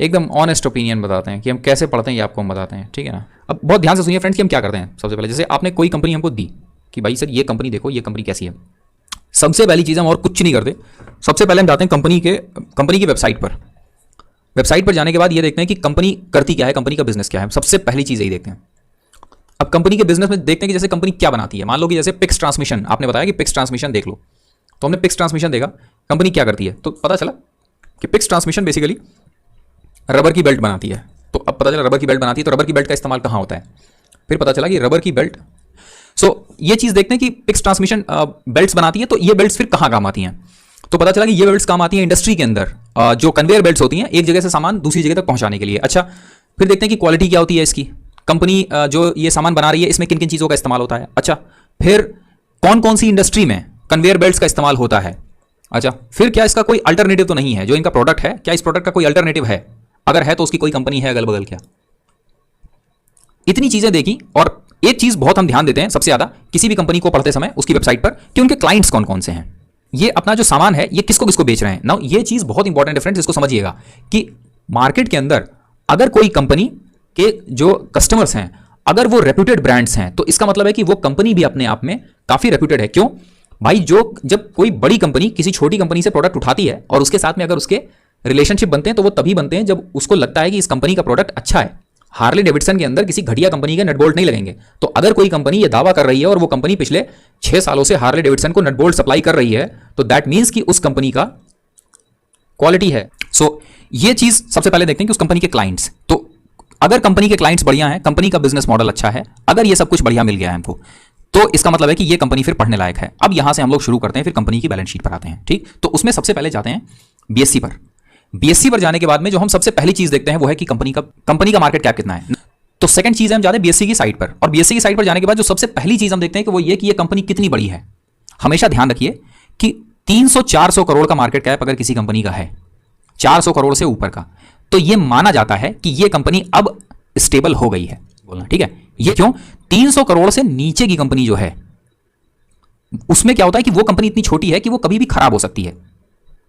एकदम honest opinion बताते हैं कि हम कैसे पढ़ते हैं, ये आपको हम बताते हैं, ठीक है ना। अब बहुत ध्यान से सुनिए फ्रेंड्स कि हम क्या करते हैं। सबसे पहले जैसे आपने कोई कंपनी हमको दी कि भाई सर ये कंपनी देखो, ये कंपनी कैसी है। सबसे पहली चीज़ हम और कुछ नहीं करते, सबसे पहले हम जाते हैं कंपनी की वेबसाइट पर। वेबसाइट पर जाने के बाद ये देखते हैं कि कंपनी करती क्या है, कंपनी का बिजनेस क्या है। सबसे पहली चीज़ यही देखते हैं। अब कंपनी के बिजनेस में देखते हैं कि जैसे कंपनी क्या बनाती है। मान लो कि जैसे पिक्स ट्रांसमिशन, आपने बताया कि पिक्स ट्रांसमिशन देख लो, तो हमने पिक्स ट्रांसमिशन देखा, कंपनी क्या करती है, तो पता चला कि पिक्स ट्रांसमिशन बेसिकली रबर की बेल्ट बनाती है। तो अब पता चला रबर की बेल्ट बनाती है, तो रबर की बेल्ट का इस्तेमाल कहाँ होता है। फिर पता चला कि रबर की बेल्ट, ये चीज़ देखते हैं कि पिक्स ट्रांसमिशन बेल्ट्स बनाती है, तो ये बेल्ट्स फिर कहाँ काम आती हैं। तो पता चला कि ये बेल्ट्स काम आती हैं इंडस्ट्री के अंदर, जो कन्वेयर बेल्ट्स होती हैं एक जगह से सामान दूसरी जगह तक पहुंचाने के लिए। अच्छा, फिर देखते हैं कि क्वालिटी क्या होती है इसकी, कंपनी जो ये सामान बना रही है इसमें किन किन चीज़ों का इस्तेमाल होता है। अच्छा, फिर कौन कौन सी इंडस्ट्री में कन्वेयर बेल्ट्स का इस्तेमाल होता है। अच्छा, फिर क्या इसका कोई अल्टरनेटिव तो नहीं है, जो इनका प्रोडक्ट है क्या इस प्रोडक्ट का कोई अल्टरनेटिव है, अगर है तो उसकी कोई कंपनी है अगल बगल क्या। इतनी चीजें देखी। और एक चीज बहुत हम ध्यान देते हैं सबसे ज्यादा किसी भी कंपनी को पढ़ते समय उसकी वेबसाइट पर, कि उनके क्लाइंट्स कौन कौन से हैं, ये अपना जो सामान है ये किसको किसको बेच रहे हैं ना। ये चीज बहुत इंपॉर्टेंट है फ्रेंड्स, इसको समझिएगा कि मार्केट के अंदर अगर कोई कंपनी के जो कस्टमर्स हैं अगर वो रेप्यूटेड ब्रांड्स हैं, तो इसका मतलब है कि वो कंपनी भी अपने आप में काफी रेप्यूटेड है। क्यों भाई, जब कोई बड़ी कंपनी किसी छोटी कंपनी से प्रोडक्ट उठाती है और उसके साथ में अगर उसके रिलेशनशिप बनते हैं, तो वो तभी बनते हैं जब उसको लगता है कि इस कंपनी का प्रोडक्ट अच्छा है। हार्ले डेविडसन के अंदर किसी घटिया कंपनी के नट बोल्ट नहीं लगेंगे। तो अगर कोई कंपनी ये दावा कर रही है और वो कंपनी पिछले 6 सालों से हार्ले डेविडसन को नट बोल्ट सप्लाई कर रही है, तो दैट मींस कि उस कंपनी का क्वालिटी है। ये चीज सबसे पहले देखते हैं कि उस कंपनी के क्लाइंट्स, तो अगर कंपनी के क्लाइंट्स बढ़िया हैं, कंपनी का बिजनेस मॉडल अच्छा है, अगर ये सब कुछ बढ़िया मिल गया है हमको, तो इसका मतलब है कि ये कंपनी फिर पढ़ने लायक है। अब यहां से हम लोग शुरू करते हैं, फिर कंपनी की बैलेंस शीट पर आते हैं। ठीक, तो उसमें सबसे पहले जाते हैं बीएससी पर। बीएससी पर जाने के बाद में जो हम सबसे पहली चीज देखते हैं वो है कि कंपनी का मार्केट कैप कितना है। तो सेकंड चीज है हम जाते हैं बीएससी की साइट पर, और बीएससी की साइट पर जाने के बाद जो सबसे पहली चीज हम देखते हैं कि वो ये कि ये कंपनी कितनी बड़ी है। हमेशा ध्यान रखिए कि 300-400 करोड़ का मार्केट कैप अगर किसी कंपनी का है, 400 करोड़ से ऊपर का, तो ये माना जाता है कि ये कंपनी अब स्टेबल हो गई है बोलना। ठीक है, ये क्यों, 300 करोड़ से नीचे की कंपनी जो है उसमें क्या होता है कि वो कंपनी इतनी छोटी है कि वो कभी भी खराब हो सकती है।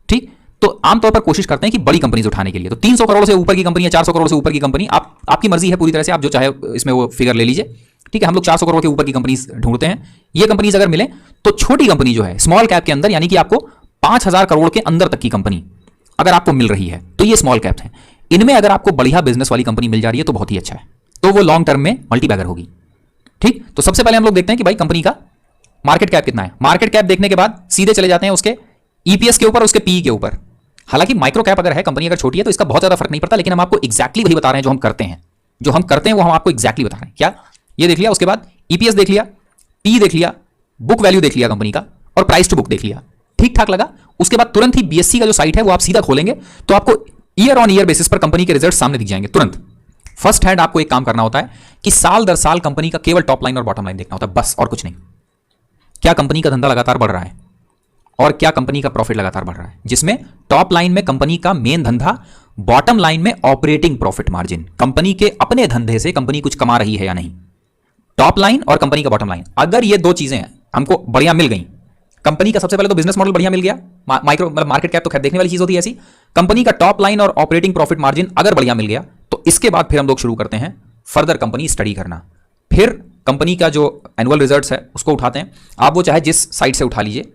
ठीक, तो आमतौर पर कोशिश करते हैं कि बड़ी कंपनीज उठाने के लिए। तो 300 करोड़ से ऊपर की कंपनी या 400 करोड़ से ऊपर की कंपनी, आपकी मर्जी है पूरी तरह से, आप जो चाहे इसमें वो फिगर ले लीजिए। ठीक है, हम लोग 400 करोड़ के ऊपर की कंपनीज ढूंढते हैं। ये कंपनीज अगर मिले तो छोटी कंपनी जो है स्मॉल कैप के अंदर, यानी कि आपको 5000 करोड़ के अंदर तक की कंपनी अगर आपको मिल रही है, तो ये स्मॉल कैप है। इनमें अगर आपको बढ़िया बिजनेस वाली कंपनी मिल जा रही है तो बहुत ही अच्छा है, तो वो लॉन्ग टर्म में मल्टीबैगर होगी। ठीक, तो सबसे पहले हम लोग देखते हैं कि भाई कंपनी का मार्केट कैप कितना है। मार्केट कैप देखने के बाद सीधे चले जाते हैं उसके ईपीएस के ऊपर, उसके पीई के ऊपर। हालांकि माइक्रो कैप अगर है कंपनी, अगर छोटी है तो इसका बहुत ज्यादा फर्क नहीं पड़ता, लेकिन हम आपको एक्जैक्टली वही बता रहे हैं जो हम करते हैं वो हम आपको एक्जैक्टली बता रहे हैं। क्या ये देख लिया, उसके बाद ईपीएस देख लिया, पी देख लिया, बुक वैल्यू देख लिया कंपनी का, और प्राइस टू बुक देख लिया, ठीक ठाक लगा। उसके बाद तुरंत ही बीएससी का जो साइट है वो आप सीधा खोलेंगे तो आपको ईयर ऑन ईयर बेसिस पर कंपनी के रिजल्ट सामने दिख जाएंगे तुरंत। फर्स्ट हैंड आपको एक काम करना होता है कि साल दर साल कंपनी का केवल टॉप लाइन और बॉटम लाइन देखना होता है, बस और कुछ नहीं। क्या कंपनी का धंधा लगातार बढ़ रहा है और क्या कंपनी का प्रॉफिट लगातार बढ़ रहा है, जिसमें टॉप लाइन में कंपनी का मेन धंधा, बॉटम लाइन में ऑपरेटिंग प्रॉफिट मार्जिन, कंपनी के अपने धंधे से कंपनी कुछ कमा रही है या नहीं। टॉप लाइन और कंपनी का बॉटम लाइन, अगर ये दो चीजें हमको बढ़िया मिल गई, कंपनी का सबसे पहले तो बिजनेस मॉडल बढ़िया मिल गया, माइक्रो मतलब मार्केट कैप तो खैर देखने वाली चीज होती है ऐसी, कंपनी का टॉप लाइन और ऑपरेटिंग प्रॉफिट मार्जिन अगर बढ़िया मिल गया, तो इसके बाद फिर हम लोग शुरू करते हैं फर्दर कंपनी स्टडी करना। फिर कंपनी का जो एनुअल रिजल्ट्स है उसको उठाते हैं, आप वो चाहे जिस साइट से उठा लीजिए।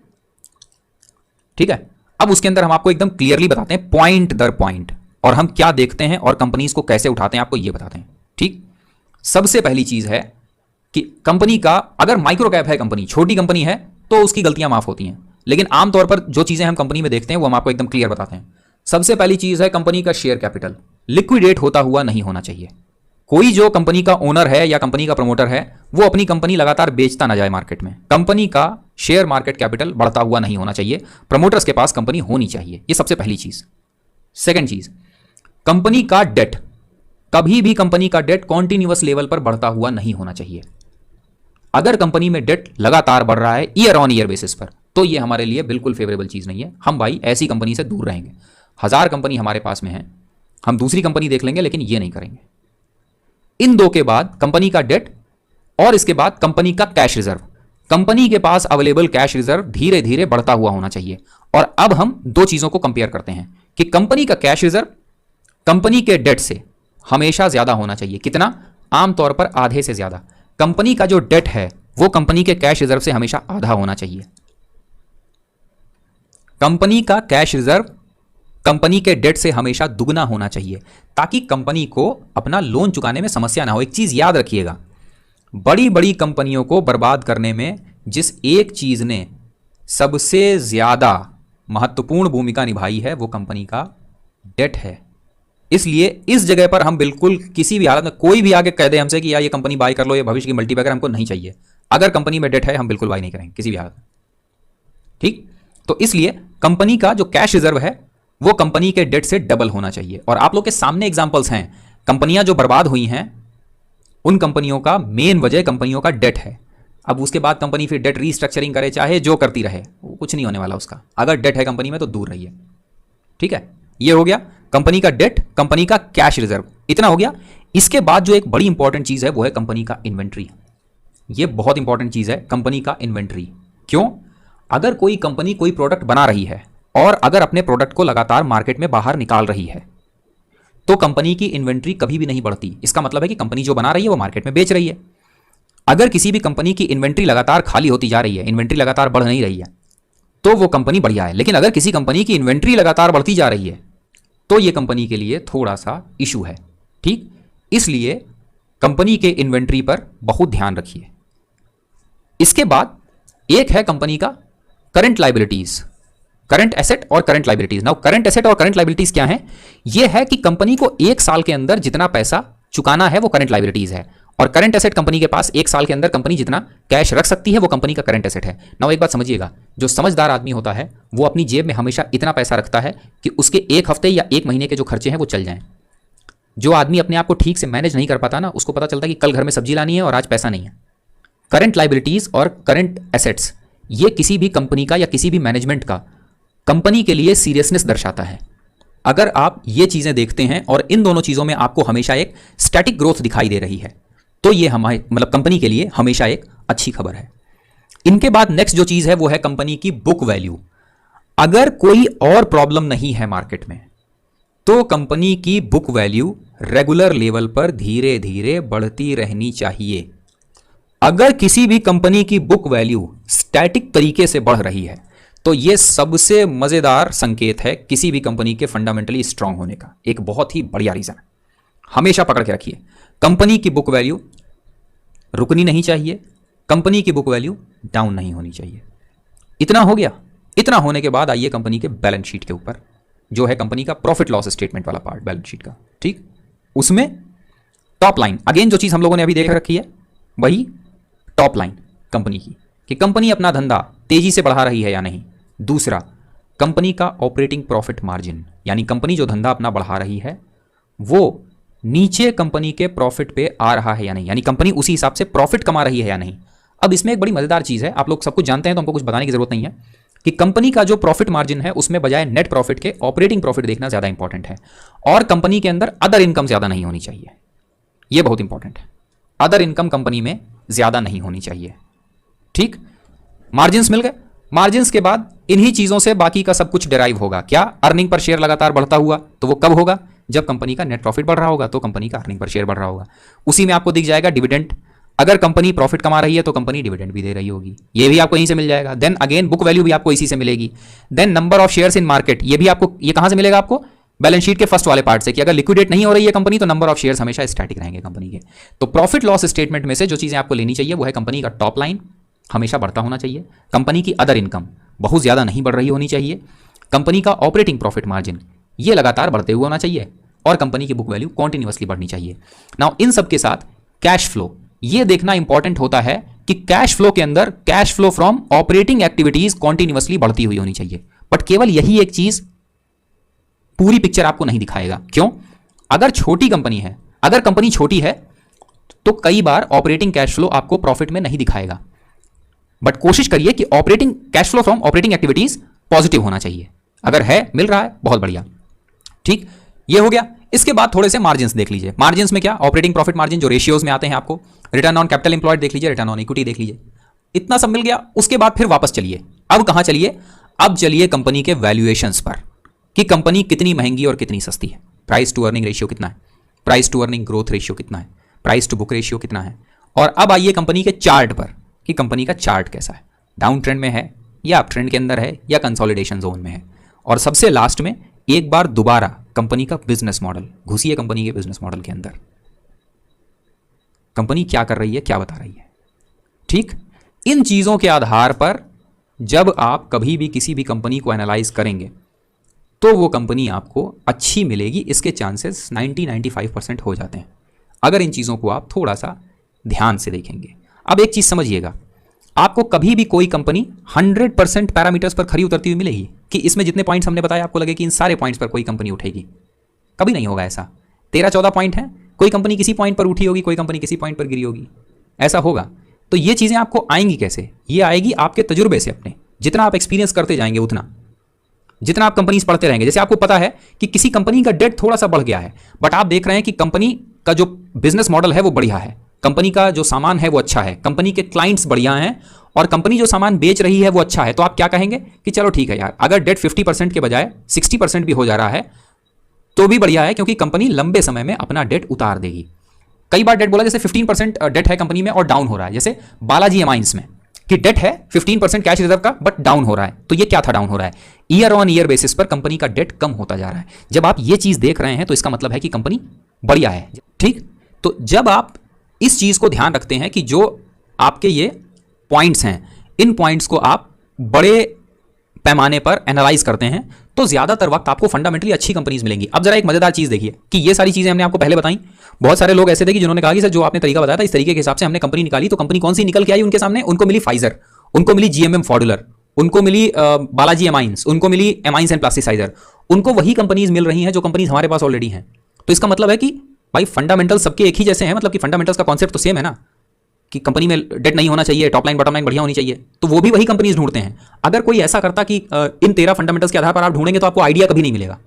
ठीक है, अब उसके अंदर हम आपको एकदम क्लियरली बताते हैं पॉइंट दर पॉइंट, और हम क्या देखते हैं और कंपनीज को कैसे उठाते हैं आपको ये बताते हैं। ठीक, सबसे पहली चीज है कि कंपनी का अगर माइक्रो कैप है, कंपनी छोटी कंपनी है, तो उसकी गलतियां माफ होती हैं, लेकिन आमतौर पर जो चीजें हम कंपनी में देखते हैं वो हम आपको एकदम क्लियर बताते हैं। सबसे पहली चीज है कंपनी का शेयर कैपिटल लिक्विडेट होता हुआ नहीं होना चाहिए। कोई जो कंपनी का ओनर है या कंपनी का प्रमोटर है वो अपनी कंपनी लगातार बेचता ना जाए मार्केट में। कंपनी का शेयर मार्केट कैपिटल बढ़ता हुआ नहीं होना चाहिए, प्रमोटर्स के पास कंपनी होनी चाहिए, ये सबसे पहली चीज। सेकंड चीज, कंपनी का डेट, कभी भी कंपनी का डेट कॉन्टिन्यूअस लेवल पर बढ़ता हुआ नहीं होना चाहिए। अगर कंपनी में डेट लगातार बढ़ रहा है ईयर ऑन ईयर बेसिस पर, तो ये हमारे लिए बिल्कुल फेवरेबल चीज नहीं है। हम भाई ऐसी कंपनी से दूर रहेंगे। 1000 कंपनी हमारे पास में है, हम दूसरी कंपनी देख लेंगे, लेकिन ये नहीं करेंगे। इन दो के बाद कंपनी का डेट और इसके बाद कंपनी का कैश रिजर्व, कंपनी के पास अवेलेबल कैश रिजर्व धीरे धीरे बढ़ता हुआ होना चाहिए। और अब हम दो चीजों को कंपेयर करते हैं कि कंपनी का कैश रिजर्व कंपनी के डेट से हमेशा ज्यादा होना चाहिए। कितना? आमतौर पर आधे से ज्यादा। कंपनी का जो डेट है वो कंपनी के कैश रिजर्व से हमेशा आधा होना चाहिए। कंपनी का कैश रिजर्व कंपनी के डेट से हमेशा दुगना होना चाहिए, ताकि कंपनी को अपना लोन चुकाने में समस्या ना हो। एक चीज याद रखिएगा, बड़ी बड़ी कंपनियों को बर्बाद करने में जिस एक चीज ने सबसे ज्यादा महत्वपूर्ण भूमिका निभाई है वो कंपनी का डेट है। इसलिए इस जगह पर हम बिल्कुल किसी भी हालत में, कोई भी आगे कह दे हमसे कि यार ये कंपनी बाय कर लो, ये भविष्य की मल्टीबैगर हमको नहीं चाहिए, अगर कंपनी में डेट है हम बिल्कुल बाय नहीं करेंगे किसी भी हालत में। ठीक, तो इसलिए कंपनी का जो कैश रिजर्व है वो कंपनी के डेट से डबल होना चाहिए। और आप लोग के सामने एग्जांपल्स हैं, कंपनियां जो बर्बाद हुई हैं उन कंपनियों का मेन वजह कंपनियों का डेट है। अब उसके बाद कंपनी फिर डेट रीस्ट्रक्चरिंग करे, चाहे जो करती रहे, वो कुछ नहीं होने वाला उसका। अगर डेट है कंपनी में तो दूर रहिए। ठीक है, ये हो गया कंपनी का डेट, कंपनी का कैश रिजर्व, इतना हो गया। इसके बाद जो एक बड़ी इंपॉर्टेंट चीज है वो है कंपनी का इन्वेंट्री। ये बहुत इंपॉर्टेंट चीज है कंपनी का इन्वेंट्री। क्यों? अगर कोई कंपनी कोई प्रोडक्ट बना रही है और अगर अपने प्रोडक्ट को लगातार मार्केट में बाहर निकाल रही है तो कंपनी की इन्वेंट्री कभी भी नहीं बढ़ती। इसका मतलब है कि कंपनी जो बना रही है वो मार्केट में बेच रही है। अगर किसी भी कंपनी की इन्वेंट्री लगातार खाली होती जा रही है, इन्वेंट्री लगातार बढ़ नहीं रही है, तो वो कंपनी बढ़िया है। लेकिन अगर किसी कंपनी की इन्वेंट्री लगातार बढ़ती जा रही है तो ये कंपनी के लिए थोड़ा सा इशू है। ठीक, इसलिए कंपनी के इन्वेंट्री पर बहुत ध्यान रखिए। इसके बाद एक है कंपनी का करंट लायबिलिटीज, करंट एसेट और current liabilities. Now current asset और करंट लायबिलिटीज क्या है? यह है कि कंपनी को एक साल के अंदर जितना पैसा चुकाना है वो करंट लायबिलिटीज है, और करंट एसेट कंपनी के पास एक साल के अंदर कंपनी जितना कैश रख सकती है वो कंपनी का करंट एसेट है। नाउ एक बात समझिएगा, जो समझदार आदमी होता है वो अपनी जेब में हमेशा इतना पैसा रखता है कि उसके एक हफ्ते या एक महीने के जो खर्चे हैं वो चल जाएं। जो आदमी अपने आप को ठीक से मैनेज नहीं कर पाता ना, उसको पता चलता है कि कल घर में सब्जी लानी है और आज पैसा नहीं है। करंट लायबिलिटीज और करंट एसेट्स ये किसी भी कंपनी का या किसी भी मैनेजमेंट का कंपनी के लिए सीरियसनेस दर्शाता है। अगर आप ये चीजें देखते हैं और इन दोनों चीजों में आपको हमेशा एक स्टैटिक ग्रोथ दिखाई दे रही है तो ये हमारे मतलब कंपनी के लिए हमेशा एक अच्छी खबर है। इनके बाद नेक्स्ट जो चीज है वो है कंपनी की बुक वैल्यू। अगर कोई और प्रॉब्लम नहीं है मार्केट में तो कंपनी की बुक वैल्यू रेगुलर लेवल पर धीरे धीरे बढ़ती रहनी चाहिए। अगर किसी भी कंपनी की बुक वैल्यू स्टैटिक तरीके से बढ़ रही है तो यह सबसे मजेदार संकेत है किसी भी कंपनी के फंडामेंटली स्ट्रांग होने का। एक बहुत ही बढ़िया रीजन है, हमेशा पकड़ के रखिए। कंपनी की बुक वैल्यू रुकनी नहीं चाहिए, कंपनी की बुक वैल्यू डाउन नहीं होनी चाहिए। इतना हो गया। इतना होने के बाद आइए कंपनी के बैलेंस शीट के ऊपर, जो है कंपनी का प्रॉफिट लॉस स्टेटमेंट वाला पार्ट बैलेंस शीट का। ठीक, उसमें टॉप लाइन, अगेन जो चीज हम लोगों ने अभी देख रखी है वही टॉप लाइन कंपनी की, कि कंपनी अपना धंधा तेजी से बढ़ा रही है या नहीं। दूसरा, कंपनी का ऑपरेटिंग प्रॉफिट मार्जिन, यानी कंपनी जो धंधा अपना बढ़ा रही है वो नीचे कंपनी के प्रॉफिट पे आ रहा है या नहीं, यानी कंपनी उसी हिसाब से प्रॉफिट कमा रही है या नहीं। अब इसमें एक बड़ी मजेदार चीज है, आप लोग सब कुछ जानते हैं तो हमको कुछ बताने की जरूरत नहीं है, कि कंपनी का जो प्रॉफिट मार्जिन है उसमें बजाय नेट प्रॉफिट के ऑपरेटिंग प्रॉफिट देखना ज्यादा इंपॉर्टेंट है। और कंपनी के अंदर अदर इनकम ज्यादा नहीं होनी चाहिए, यह बहुत इंपॉर्टेंट है। अदर इनकम कंपनी में ज्यादा नहीं होनी चाहिए। ठीक, मार्जिन्स मिल गए। मार्जिन्स के बाद इन्हीं चीजों से बाकी का सब कुछ डिराइव होगा। क्या? अर्निंग पर शेयर लगातार बढ़ता हुआ, तो वो कब होगा? जब कंपनी का नेट प्रॉफिट बढ़ रहा होगा तो कंपनी का अर्निंग पर शेयर बढ़ रहा होगा। उसी में आपको दिख जाएगा डिविडेंड। अगर कंपनी प्रॉफिट कमा रही है तो कंपनी डिविडेंड भी दे रही होगी, ये भी आपको यहीं से मिल जाएगा। देन अगेन बुक वैल्यू भी आपको इसी से मिलेगी। Then number of shares in market, ये भी आपको, ये कहां से मिलेगा? आपको बैलेंस शीट के फर्स्ट वाले पार्ट से, कि अगर लिक्विडेट नहीं हो रही है कंपनी तो नंबर ऑफ शेयर्स हमेशा स्टैटिक रहेंगे कंपनी के। तो प्रॉफिट लॉस स्टेटमेंट में से जो चीजें आपको लेनी चाहिए वो है कंपनी का टॉप लाइन हमेशा बढ़ता होना चाहिए, कंपनी की अदर इनकम बहुत ज्यादा नहीं बढ़ रही होनी चाहिए, कंपनी का ऑपरेटिंग प्रॉफिट मार्जिन ये लगातार बढ़ते हुए होना चाहिए, और कंपनी की बुक वैल्यू कॉन्टिन्यूअसली बढ़नी चाहिए। नाउ इन सब के साथ कैश फ्लो, ये देखना इंपॉर्टेंट होता है कि कैश फ्लो के अंदर cash flow from operating activities continuously बढ़ती हुई होनी चाहिए। बट केवल यही एक चीज पूरी पिक्चर आपको नहीं दिखाएगा। क्यों? अगर छोटी कंपनी है, अगर कंपनी छोटी है तो कई बार ऑपरेटिंग कैश फ्लो आपको प्रॉफिट में नहीं दिखाएगा, बट कोशिश करिए कि operating cash flow from operating activities positive होना चाहिए। अगर है, मिल रहा है, बहुत बढ़िया। ठीक, ये हो गया। इसके बाद थोड़े से मार्जिन्स देख लीजिए। मार्जिन्स में क्या? ऑपरेटिंग प्रॉफिट मार्जिन जो रेशियोज में आते हैं आपको, रिटर्न ऑन कैपिटल एम्प्लॉयड देख लीजिए, रिटर्न ऑन इक्विटी देख लीजिए। इतना सब मिल गया। उसके बाद फिर वापस चलिए। अब कहां चलिए? अब चलिए कंपनी के वैल्यूएशंस पर, कि कंपनी कितनी महंगी और कितनी सस्ती है। प्राइस टू अर्निंग रेशियो कितना है, price to earning growth ratio कितना है, प्राइस टू बुक रेशियो कितना है। और अब आइए कंपनी के चार्ट पर कि कंपनी का चार्ट कैसा है, डाउन ट्रेंड में है या अप ट्रेंड के अंदर है या कंसोलिडेशन जोन में है। और सबसे लास्ट में एक बार दोबारा कंपनी का बिजनेस मॉडल, घुसिए कंपनी के बिजनेस मॉडल के अंदर, कंपनी क्या कर रही है, क्या बता रही है। ठीक, इन चीजों के आधार पर जब आप कभी भी किसी भी कंपनी को एनालाइज करेंगे तो वो कंपनी आपको अच्छी मिलेगी, इसके चांसेस 90-95% हो जाते हैं अगर इन चीज़ों को आप थोड़ा सा ध्यान से देखेंगे। अब एक चीज़ समझिएगा, आपको कभी भी कोई कंपनी 100% पैरामीटर्स पर खरी उतरती हुई मिलेगी कि इसमें जितने पॉइंट्स हमने बताए आपको लगे कि इन सारे पॉइंट्स पर कोई कंपनी उठेगी, कभी नहीं होगा ऐसा। 13-14 पॉइंट हैं, कोई कंपनी किसी पॉइंट पर उठी होगी, कोई कंपनी किसी पॉइंट पर गिरी होगी, ऐसा होगा। तो ये चीज़ें आपको आएंगी कैसे, ये आएगी आपके तजुर्बे से, अपने जितना आप एक्सपीरियंस करते जाएंगे उतना, जितना आप कंपनीज पढ़ते रहेंगे। जैसे आपको पता है कि किसी कंपनी का डेट थोड़ा सा बढ़ गया है, बट आप देख रहे हैं कि कंपनी का जो बिजनेस मॉडल है वो बढ़िया है, कंपनी का जो सामान है वो अच्छा है, कंपनी के क्लाइंट्स बढ़िया हैं और कंपनी जो सामान बेच रही है वो अच्छा है, तो आप क्या कहेंगे कि चलो ठीक है यार, अगर डेट 50% के बजाय 60% भी हो जा रहा है तो भी बढ़िया है, क्योंकि कंपनी लंबे समय में अपना डेट उतार देगी। कई बार डेट बोला, जैसे 15% डेट है कंपनी में और डाउन हो रहा है, जैसे बालाजी एमाइंस में कि डेट है 15% कैश रिजर्व का बट डाउन हो रहा है। तो ये क्या था डाउन हो रहा है, ईयर ऑन ईयर बेसिस पर कंपनी का डेट कम होता जा रहा है। जब आप ये चीज देख रहे हैं तो इसका मतलब है कि कंपनी बढ़िया है। ठीक, तो जब आप इस चीज को ध्यान रखते हैं कि जो आपके ये पॉइंट्स हैं, इन पॉइंट्स को आप बड़े पैमाने पर एनालाइज करते हैं तो ज्यादातर वक्त आपको फंडामेंटली अच्छी कंपनीज मिलेंगी। अब जरा एक मजेदार चीज देखिए कि ये सारी चीजें हमने आपको पहले बताई, बहुत सारे लोग ऐसे थे कि जिन्होंने कहा कि सर जो आपने तरीका बताया था इस तरीके के हिसाब से हमने कंपनी निकाली, तो कंपनी कौन सी निकल के आई उनके सामने, उनको मिली फाइजर, उनको मिली जीएमएम फॉर्डुलर, उनको मिली बालाजी एमाइंस, उनको मिली एमाइंस एंड प्लास्टिसाइजर, उनको वही कंपनीज मिल रही हैं जो कंपनीज हमारे पास ऑलरेडी हैं। तो इसका मतलब है कि भाई फंडामेंटल सबके एक ही जैसे हैं, मतलब कि फंडामेंटल्स का कॉन्सेप्ट तो सेम है ना, कि कंपनी में डेट नहीं होना चाहिए, टॉप लाइन बॉटम लाइन बढ़िया होनी चाहिए, तो वो भी वही कंपनीज ढूंढते हैं। अगर कोई ऐसा करता कि इन 13 फंडामेंटल्स के आधार पर आप ढूंढेंगे तो आपको आइडिया कभी नहीं मिलेगा।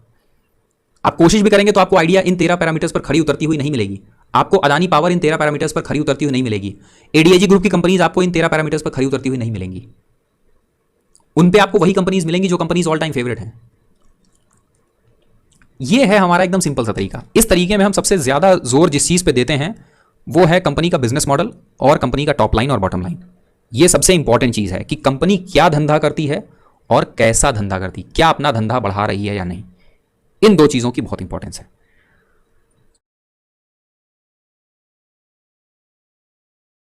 आप कोशिश भी करेंगे तो आपको आइडिया इन 13 पैरामीटर्स पर खड़ी उतरती हुई नहीं मिलेगी। आपको अदानी पावर इन 13 पैरामीटर्स पर खड़ी उतरती हुई नहीं मिलेगी। एडीएजी ग्रुप की कंपनीज आपको इन 13 पैरामीटर्स पर खड़ी उतरती हुई नहीं मिलेंगी। उन पे आपको वही कंपनीज मिलेंगी जो कंपनीज ऑल टाइम फेवरेट हैं। ये है हमारा एकदम सिंपल सा तरीका। इस तरीके में हम सबसे ज्यादा जोर जिस चीज पे देते हैं वो है कंपनी का बिजनेस मॉडल और कंपनी का टॉप लाइन और बॉटम लाइन। ये सबसे इंपॉर्टेंट चीज है कि कंपनी क्या धंधा करती है और कैसा धंधा करती है, क्या अपना धंधा बढ़ा रही है या नहीं। इन दो चीजों की बहुत इंपॉर्टेंस है।